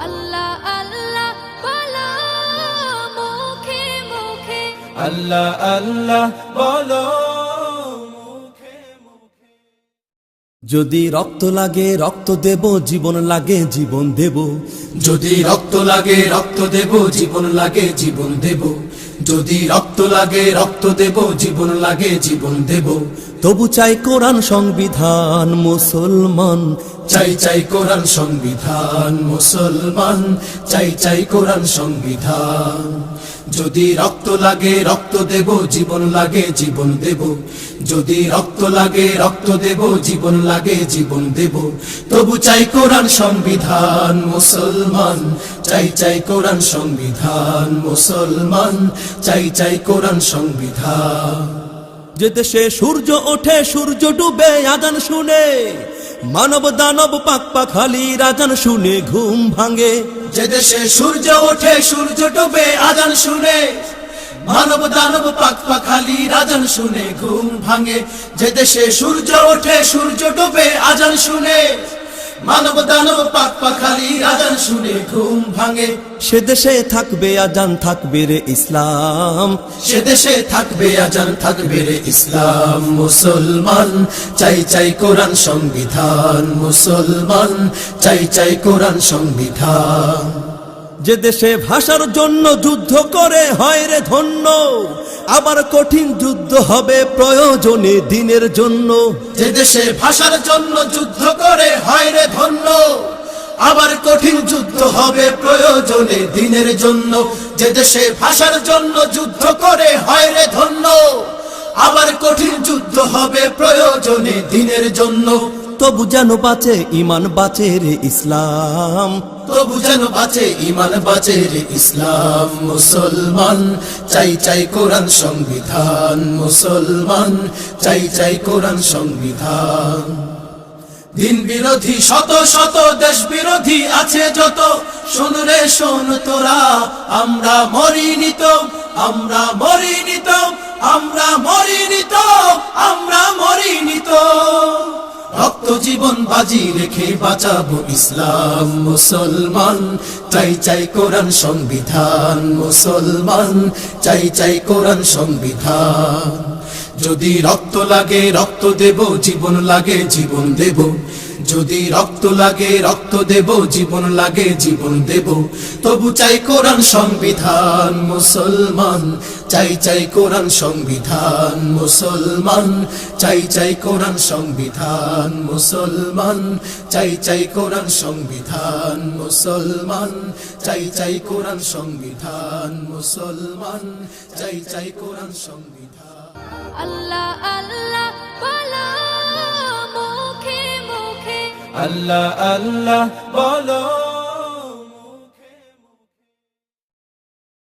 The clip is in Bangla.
আল্লাহ আল্লাহ বলো মুখে মুখে, আল্লাহ আল্লাহ বলো। যদি রক্ত লাগে রক্ত দেব, জীবন লাগে জীবন দেব। যদি রক্ত লাগে রক্ত দেব, জীবন লাগে জীবন দেব। যদি রক্ত লাগে রক্ত দেব, জীবন লাগে জীবন দেব। তবু চাই কোরআন সংবিধান মুসলমান, চাই চাই কোরআন সংবিধান মুসলমান, চাই চাই কোরআন সংবিধান। যদি রক্ত লাগে রক্ত দেব, জীবন লাগে জীবন দেব। যদি রক্ত লাগে রক্ত দেব, জীবন লাগে জীবন দেব। তবু চাই কোরআন সংবিধান মুসলমান, চাই চাই কোরআন সংবিধান মুসলমান, চাই চাই কোরআন সংবিধান। যে দেশে সূর্য ওঠে সূর্য ডুবে আজান শুনে, মানব দানব পাক পাখালির আজান শুনে ঘুম ভাঙে। যে দেশে সূর্য ওঠে সূর্য ডুবে আজান শুনে, মানব দানব পাক পাখালির আজান শুনে ঘুম ভাঙে। যে দেশে সূর্য ওঠে সূর্য ডুবে আজান শুনে, মানব দানব পাক পাখালির আজান শুনে ঘুম ভাঙে। সে দেশে থাকবে আজান থাকবে রে ইসলাম, সে দেশে থাকবে আজান থাকবে রে ইসলাম মুসলমান, চাই চাই কোরআন সংবিধান মুসলমান, চাই চাই কোরআন সংবিধান। যে দেশে ভাষার জন্য যুদ্ধ করে হয় রে ধন্য, আবার কঠিন যুদ্ধ হবে প্রয়োজনে দিনের জন্য। যে দেশে ভাষার জন্য যুদ্ধ করে হয় রে ধন্য, আবার কঠিন যুদ্ধ হবে প্রয়োজনে দিনের জন্য। যে দেশে ভাষার জন্য যুদ্ধ করে হয় রে ধন্য, আবার কঠিন যুদ্ধ হবে প্রয়োজনে দিনের জন্য। তবু যেন বাঁচে ঈমান বাঁচে রে ইসলাম, তবু যেন বাঁচে ঈমান বাঁচে রে ইসলাম মুসলমান, চাই চাই কোরআন সংবিধান মুসলমান, চাই চাই কোরআন সংবিধান। দিন বিরোধী শত শত দেশ বিরোধী আছে যত, শোন রে শোন তোরা আমরা মরিনি তো, আমরা মরিনি তো, আমরা মরিনি তো, আমরা মরিনি তো। রক্ত জীবন বাজি রেখে বাঁচাবো ইসলাম মুসলমান, চাই চাই কোরআন সংবিধান মুসলমান, চাই চাই কোরআন সংবিধান। যদি রক্ত লাগে রক্ত দেব, জীবন লাগে জীবন দেব। যদি রক্ত লাগে রক্ত দেব, জীবন লাগে জীবন দেব। তবু চাই কোরআন সংবিধান মুসলমান, চাই চাই কোরআন সংবিধান মুসলমান, চাই চাই কোরআন সংবিধান মুসলমান, চাই চাই কোরআন সংবিধান মুসলমান, চাই চাই কোরআন সংবিধান মুসলমান, চাই চাই কোরআন সংবিধান। আল্লাহ আল্লাহ বলো মুখে মুখে, আল্লাহ আল্লাহ বলো।